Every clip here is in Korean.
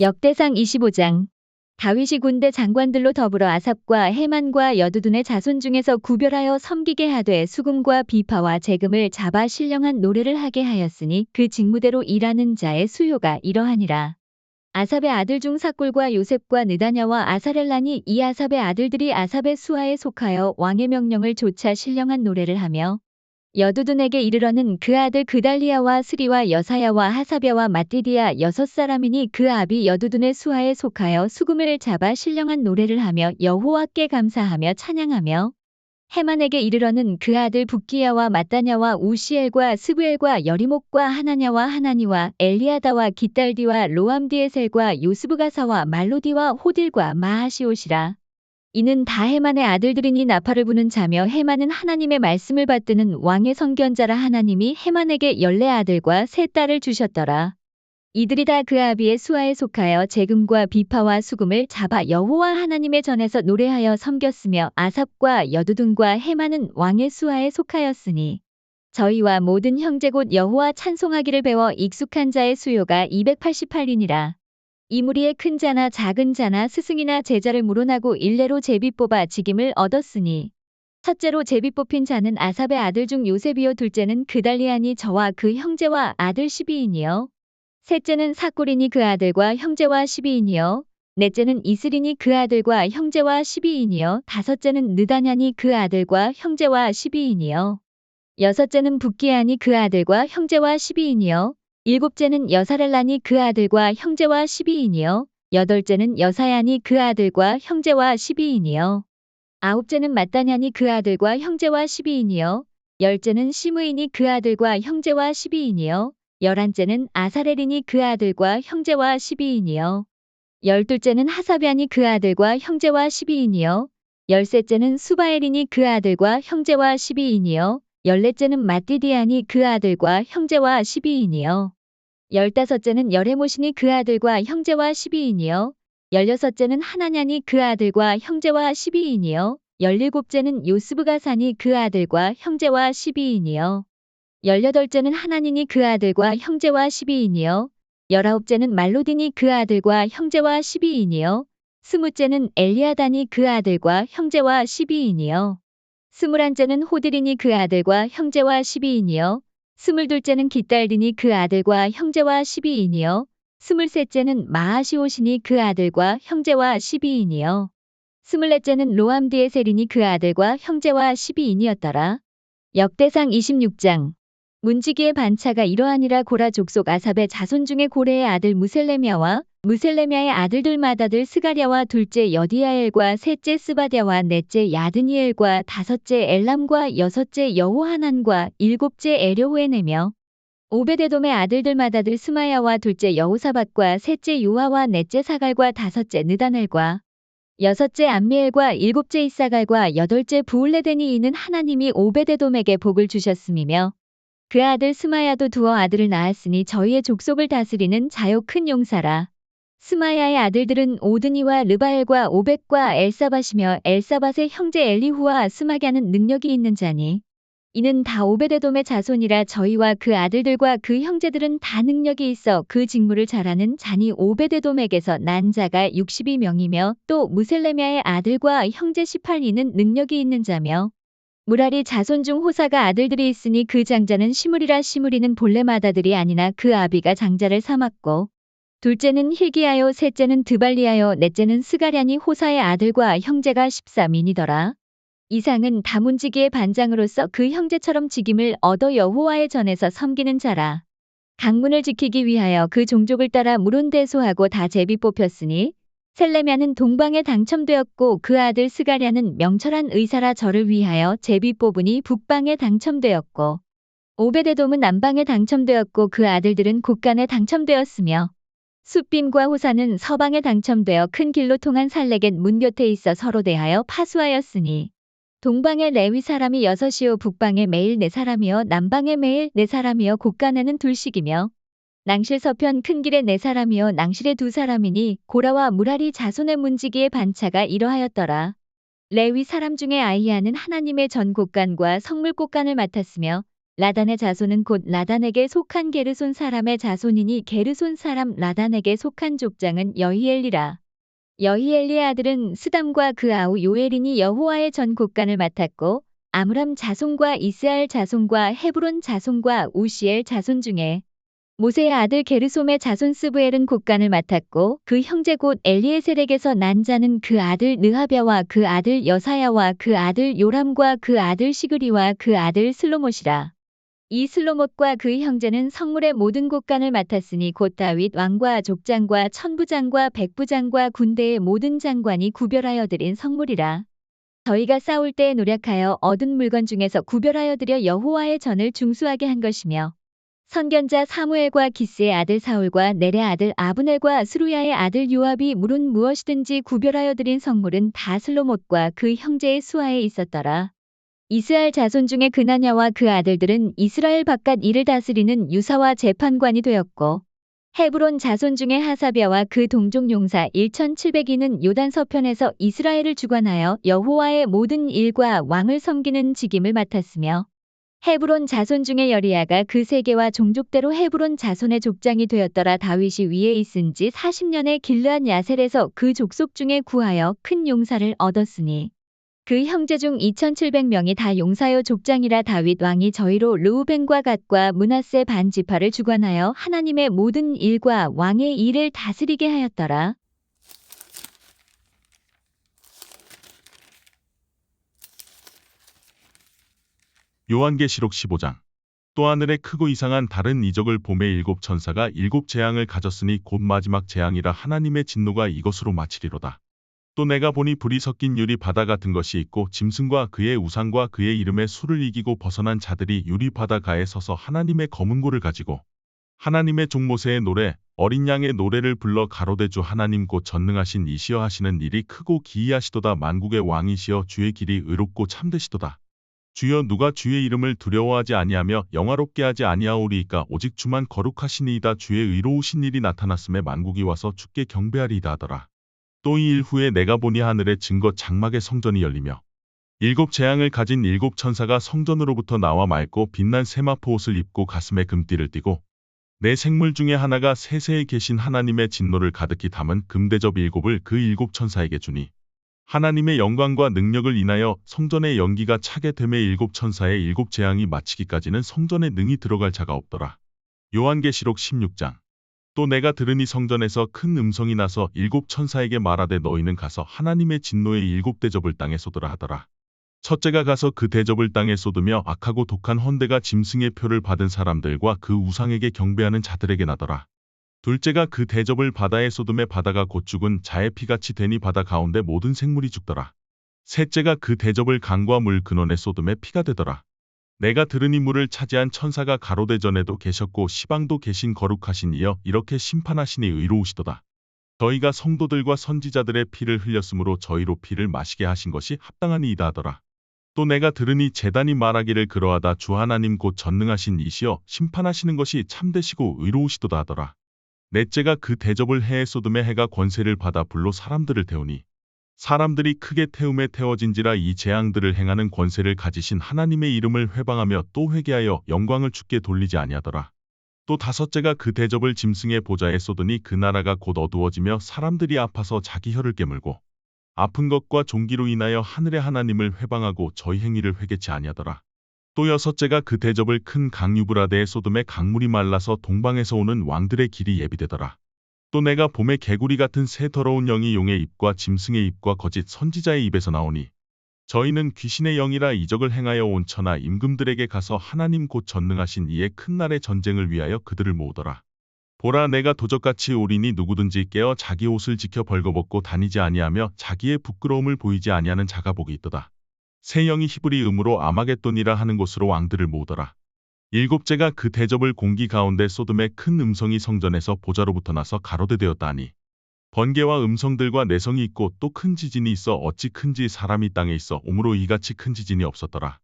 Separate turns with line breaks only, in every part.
역대상 25장. 다윗이 군대 장관들로 더불어 아삽과 헤만과 여두둔의 자손 중에서 구별하여 섬기게 하되 수금과 비파와 재금을 잡아 신령한 노래를 하게 하였으니 그 직무대로 일하는 자의 수요가 이러하니라. 아삽의 아들 중 삭굴과 요셉과 느다냐와 아사렐란이 이 아삽의 아들들이 아삽의 수하에 속하여 왕의 명령을 조차 신령한 노래를 하며 여두둔에게 이르러는 그 아들 그달리아와 스리와 여사야와 하사랴와 마띠디아 6사람이니 그 아비 여두둔의 수하에 속하여 수금을 잡아 신령한 노래를 하며 여호와께 감사하며 찬양하며 헤만에게 이르러는 그 아들 붓기야와 마따냐와 우시엘과 스브엘과 여리목과 하나냐와 하나니와 엘리아다와 깃달디와 로암디에셀과 요스브가사와 말로디와 호딜과 마하시옷이라. 이는 다 헤만의 아들들이니 나팔을 부는 자며 헤만은 하나님의 말씀을 받드는 왕의 선견자라. 하나님이 헤만에게 14아들과 3딸을 주셨더라. 이들이 다 그 아비의 수하에 속하여 재금과 비파와 수금을 잡아 여호와 하나님의 전에서 노래하여 섬겼으며 아삽과 여두둔과 헤만은 왕의 수하에 속하였으니 저희와 모든 형제 곧 여호와 찬송하기를 배워 익숙한 자의 수요가 288이니라. 이 무리의 큰 자나 작은 자나 스승이나 제자를 물어나고 일례로 제비 뽑아 직임을 얻었으니 첫째로 제비 뽑힌 자는 아삽의 아들 중 요셉이요, 둘째는 그달리아니 저와 그 형제와 아들 12인이요, 셋째는 삭굴이니 그 아들과 형제와 12인이요, 넷째는 이스리니 그 아들과 형제와 12인이요, 다섯째는 느다냐니 그 아들과 형제와 12인이요, 여섯째는 붓기야니 그 아들과 형제와 12인이요, 일곱째는 여사렐란이 그 아들과 형제와 12인이요, 여덟째는 여사야니 그 아들과 형제와 12인이요, 아홉째는 마따냐니 그 아들과 형제와 12인이요, 열째는 시므이니 그 아들과 형제와 12인이요, 열한째는 아사렐이니 그 아들과 형제와 12인이요, 열둘째는 하사랴니 그 아들과 형제와 12인이요, 열셋째는 수바엘이니 그 아들과 형제와 12인이요, 열넷째는 마띠디아니 그 아들과 형제와 12인이요, 열다섯째는 여레모시니 그 아들과 형제와 12인이요, 열여섯째는 하나냐니 그 아들과 형제와 12인이요, 열일곱째는 요스브가사니 그 아들과 형제와 12인이요, 열여덟째는 하나니니 그 아들과 형제와 12인이요, 열아홉째는 말로디니 그 아들과 형제와 12인이요, 스무째는 엘리아다니 그 아들과 형제와 12인이요, 스물한째는 호드리니 그 아들과 형제와 12인이요, 스물둘째는 깃달디니 그 아들과 형제와 12인이요, 스물셋째는 마하시오시니 그 아들과 형제와 12인이요, 스물넷째는 로암디에셀이니 그 아들과 형제와 12인이었더라. 역대상 26장. 문지기의 반차가 이러하니라. 고라 족속 아삽의 자손 중에 고레의 아들 무셀레미아와 무셀레미아의 아들들마다들 스가랴와 둘째 여디야엘과 셋째 스바랴와 넷째 야드니엘과 다섯째 엘람과 여섯째 여호하난과 일곱째 에려후에네며 오베데돔의 아들들마다들 스마야와 둘째 여호사밧과 셋째 요아와 넷째 사갈과 다섯째 느다넬과 여섯째 암미엘과 일곱째 이사갈과 여덟째 부울레데니. 이는 하나님이 오베데돔에게 복을 주셨음이며 그 아들 스마야도 두어 아들을 낳았으니 저희의 족속을 다스리는 자요 큰 용사라. 스마야의 아들들은 오드니와 르바엘과 오벳과 엘사밧이며 엘사밧의 형제 엘리후와 스마갸는 능력이 있는 자니 이는 다 오베데돔의 자손이라. 저희와 그 아들들과 그 형제들은 다 능력이 있어 그 직무를 잘하는 자니 오베데돔에게서 난 자가 62명이며 또 무셀레미아의 아들과 형제 18이는 능력이 있는 자며 무라리 자손 중 호사가 아들들이 있으니 그 장자는 시므리라. 시므리는 본래 맏아들이 아니나 그 아비가 장자를 삼았고 둘째는 힐기야요, 셋째는 드발리야요, 넷째는 스가랴니 호사의 아들과 형제가 13인이더라. 이상은 다 문지기의 반장으로서 그 형제처럼 직임을 얻어 여호와의 전에서 섬기는 자라. 강문을 지키기 위하여 그 종족을 따라 물온대소하고 다 제비 뽑혔으니 셀레미아는 동방에 당첨되었고 그 아들 스가랴는 명철한 의사라. 저를 위하여 제비 뽑으니 북방에 당첨되었고 오베데돔은 남방에 당첨되었고 그 아들들은 곳간에 당첨되었으며 숫빔과 호사는 서방에 당첨되어 큰 길로 통한 살레겟 문 곁에 있어 서로 대하여 파수하였으니 동방에 레위 사람이 6이요, 북방에 매일 4사람이요, 남방에 매일 4사람이요, 곳간에는 둘씩이며 낭실 서편 큰 길에 4사람이요, 낭실에 2사람이니 고라와 무라리 자손의 문지기의 반차가 이러하였더라. 레위 사람 중에 아이야는 하나님의 전 곳간과 성물 곳간을 맡았으며 라단의 자손은 곧 라단에게 속한 게르손 사람의 자손이니 게르손 사람 라단에게 속한 족장은 여히엘이라. 여히엘리의 아들은 스담과 그 아우 요엘이니 여호와의 전 곳간을 맡았고 아므람 자손과 이스라엘 자손과 헤브론 자손과 우시엘 자손 중에 모세의 아들 게르솜의 자손 스브엘은 곳간을 맡았고 그 형제 곧 엘리에셀에게서 난 자는 그 아들 느하랴와 그 아들 여사야와 그 아들 요람과 그 아들 시그리와 그 아들 슬로못이라. 이 슬로못과 그 형제는 성물의 모든 곳간을 맡았으니 곧 다윗 왕과 족장과 천부장과 백부장과 군대의 모든 장관이 구별하여 드린 성물이라. 저희가 싸울 때에 노력하여 얻은 물건 중에서 구별하여 드려 여호와의 전을 중수하게 한 것이며 선견자 사무엘과 기스의 아들 사울과 넬의 아들 아브넬과 스루야의 아들 요압이 물은 무엇이든지 구별하여 드린 성물은 다 슬로못과 그 형제의 수하에 있었더라. 이스라엘 자손 중에 그나냐와 그 아들들은 이스라엘 바깥 일을 다스리는 유사와 재판관이 되었고 헤브론 자손 중에 하사랴와 그 동족 용사 1700인은 요단 서편에서 이스라엘을 주관하여 여호와의 모든 일과 왕을 섬기는 직임을 맡았으며 헤브론 자손 중에 여리야가 그 세계와 종족대로 헤브론 자손의 족장이 되었더라. 다윗이 위에 있은 지 40년에 길르앗 야셀에서 그 족속 중에 구하여 큰 용사를 얻었으니 그 형제 중 2700명이 다 용사요 족장이라. 다윗 왕이 저희로 르우벤과 갓과 므낫세 반 지파를 주관하여 하나님의 모든 일과 왕의 일을 다스리게 하였더라.
요한계시록 15장. 또 하늘에 크고 이상한 다른 이적을 보매 일곱 천사가 일곱 재앙을 가졌으니 곧 마지막 재앙이라. 하나님의 진노가 이것으로 마치리로다. 또 내가 보니 불이 섞인 유리 바다 같은 것이 있고 짐승과 그의 우상과 그의 이름의 수를 이기고 벗어난 자들이 유리 바다 가에 서서 하나님의 검은 고를 가지고 하나님의 종 모세의 노래 어린 양의 노래를 불러 가로되 주 하나님 곧 전능하신 이시여 하시는 일이 크고 기이하시도다. 만국의 왕이시여 주의 길이 의롭고 참되시도다. 주여 누가 주의 이름을 두려워하지 아니하며 영화롭게 하지 아니하오리이까. 오직 주만 거룩하시니이다. 주의 의로우신 일이 나타났음에 만국이 와서 주께 경배하리이다 하더라. 또 이 일 후에 내가 보니 하늘의 증거 장막의 성전이 열리며 일곱 재앙을 가진 일곱 천사가 성전으로부터 나와 맑고 빛난 세마포 옷을 입고 가슴에 금띠를 띠고 네 생물 중에 하나가 세세에 계신 하나님의 진노를 가득히 담은 금대접 일곱을 그 일곱 천사에게 주니 하나님의 영광과 능력을 인하여 성전의 연기가 차게 되매 일곱 천사의 일곱 재앙이 마치기까지는 성전에 능히 들어갈 자가 없더라. 요한계시록 16장. 또 내가 들으니 성전에서 큰 음성이 나서 일곱 천사에게 말하되 너희는 가서 하나님의 진노의 일곱 대접을 땅에 쏟으라 하더라. 첫째가 가서 그 대접을 땅에 쏟으며 악하고 독한 헌대가 짐승의 표를 받은 사람들과 그 우상에게 경배하는 자들에게 나더라. 둘째가 그 대접을 바다에 쏟음에 바다가 곧 죽은 자의 피같이 되니 바다 가운데 모든 생물이 죽더라. 셋째가 그 대접을 강과 물 근원에 쏟음에 피가 되더라. 내가 들으니 물을 차지한 천사가 가로되 전에도 계셨고 시방도 계신 거룩하신 이여 이렇게 심판하시니 의로우시도다. 저희가 성도들과 선지자들의 피를 흘렸으므로 저희로 피를 마시게 하신 것이 합당하니이다 하더라. 또 내가 들으니 제단이 말하기를 그러하다. 주 하나님 곧 전능하신 이시여 심판하시는 것이 참되시고 의로우시도다 하더라. 넷째가 그 대접을 해에 쏟음에 해가 권세를 받아 불로 사람들을 태우니 사람들이 크게 태움에 태워진지라. 이 재앙들을 행하는 권세를 가지신 하나님의 이름을 회방하며 또 회개하여 영광을 주께 돌리지 아니하더라. 또 다섯째가 그 대접을 짐승의 보좌에 쏟으니 그 나라가 곧 어두워지며 사람들이 아파서 자기 혀를 깨물고 아픈 것과 종기로 인하여 하늘의 하나님을 회방하고 저희 행위를 회개치 아니하더라. 또 여섯째가 그 대접을 큰 강 유브라데에 쏟음에 강물이 말라서 동방에서 오는 왕들의 길이 예비되더라. 또 내가 봄에 개구리 같은 새 더러운 영이 용의 입과 짐승의 입과 거짓 선지자의 입에서 나오니 저희는 귀신의 영이라 이적을 행하여 온 천하 임금들에게 가서 하나님 곧 전능하신 이의 큰 날의 전쟁을 위하여 그들을 모으더라. 보라 내가 도적같이 오리니 누구든지 깨어 자기 옷을 지켜 벌거벗고 다니지 아니하며 자기의 부끄러움을 보이지 아니하는 자가 복이 있도다. 새 영이 히브리 음으로 아마겟돈이라 하는 곳으로 왕들을 모으더라. 일곱째가 그 대접을 공기 가운데 쏟음에 큰 음성이 성전에서 보좌로부터 나서 가로되 되었다니 번개와 음성들과 내성이 있고 또 큰 지진이 있어 어찌 큰지 사람이 땅에 있어 오므로 이같이 큰 지진이 없었더라.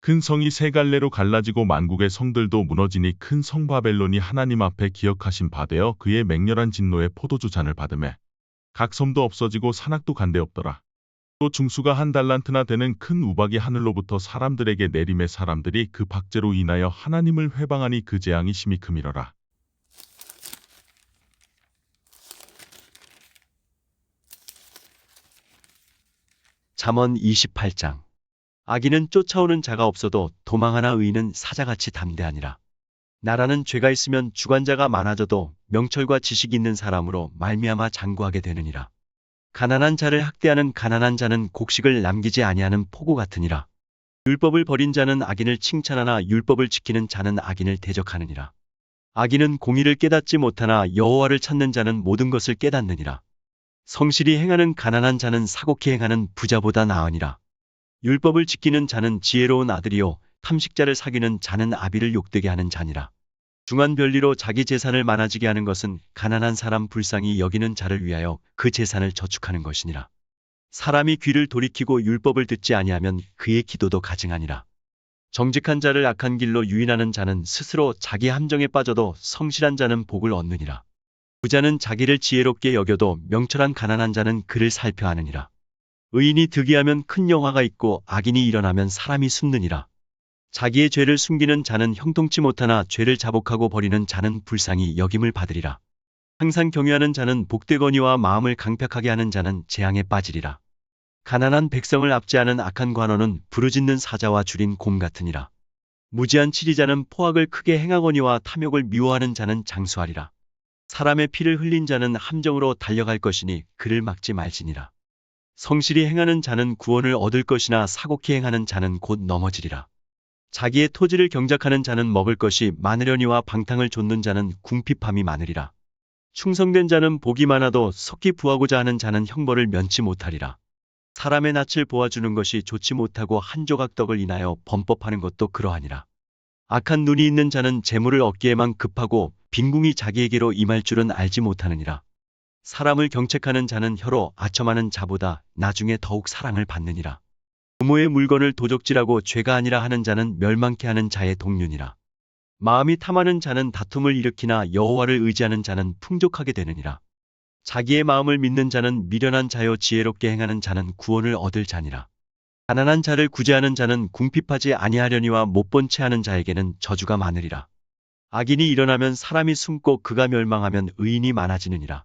큰 성이 세 갈래로 갈라지고 만국의 성들도 무너지니 큰 성 바벨론이 하나님 앞에 기억하신 바 되어 그의 맹렬한 진노의 포도주 잔을 받으매 각 섬도 없어지고 산악도 간데 없더라. 또 중수가 한 달란트나 되는 큰 우박이 하늘로부터 사람들에게 내림에 사람들이 그 박제로 인하여 하나님을 회방하니 그 재앙이 심히 크미러라.
잠언 28장. 악인은 쫓아오는 자가 없어도 도망하나 의인은 사자같이 담대하니라. 나라는 죄가 있으면 주관자가 많아져도 명철과 지식이 있는 사람으로 말미암아 장구하게 되느니라. 가난한 자를 학대하는 가난한 자는 곡식을 남기지 아니하는 포구 같으니라. 율법을 버린 자는 악인을 칭찬하나 율법을 지키는 자는 악인을 대적하느니라. 악인은 공의를 깨닫지 못하나 여호와를 찾는 자는 모든 것을 깨닫느니라. 성실히 행하는 가난한 자는 사곡히 행하는 부자보다 나으니라. 율법을 지키는 자는 지혜로운 아들이요 탐식자를 사귀는 자는 아비를 욕되게 하는 자니라. 중한 별리로 자기 재산을 많아지게 하는 것은 가난한 사람 불쌍히 여기는 자를 위하여 그 재산을 저축하는 것이니라. 사람이 귀를 돌이키고 율법을 듣지 아니하면 그의 기도도 가증하니라. 정직한 자를 악한 길로 유인하는 자는 스스로 자기 함정에 빠져도 성실한 자는 복을 얻느니라. 부자는 자기를 지혜롭게 여겨도 명철한 가난한 자는 그를 살펴하느니라. 의인이 득이하면 큰 영화가 있고 악인이 일어나면 사람이 숨느니라. 자기의 죄를 숨기는 자는 형통치 못하나 죄를 자복하고 버리는 자는 불쌍히 여김을 받으리라. 항상 경외하는 자는 복되거니와 마음을 강팍하게 하는 자는 재앙에 빠지리라. 가난한 백성을 압제하는 악한 관원은 부르짖는 사자와 줄인 곰 같으니라. 무지한 치리자는 포악을 크게 행하거니와 탐욕을 미워하는 자는 장수하리라. 사람의 피를 흘린 자는 함정으로 달려갈 것이니 그를 막지 말지니라. 성실히 행하는 자는 구원을 얻을 것이나 사곡히 행하는 자는 곧 넘어지리라. 자기의 토지를 경작하는 자는 먹을 것이 많으려니와 방탕을 좇는 자는 궁핍함이 많으리라. 충성된 자는 복이 많아도 속기 부하고자 하는 자는 형벌을 면치 못하리라. 사람의 낯을 보아주는 것이 좋지 못하고 한 조각 떡을 인하여 범법하는 것도 그러하니라. 악한 눈이 있는 자는 재물을 얻기에만 급하고 빈궁이 자기에게로 임할 줄은 알지 못하느니라. 사람을 경책하는 자는 혀로 아첨하는 자보다 나중에 더욱 사랑을 받느니라. 부모의 물건을 도적질하고 죄가 아니라 하는 자는 멸망케 하는 자의 동류니라. 마음이 탐하는 자는 다툼을 일으키나 여호와를 의지하는 자는 풍족하게 되느니라. 자기의 마음을 믿는 자는 미련한 자요 지혜롭게 행하는 자는 구원을 얻을 자니라. 가난한 자를 구제하는 자는 궁핍하지 아니하려니와 못본 채 하는 자에게는 저주가 많으리라. 악인이 일어나면 사람이 숨고 그가 멸망하면 의인이 많아지느니라.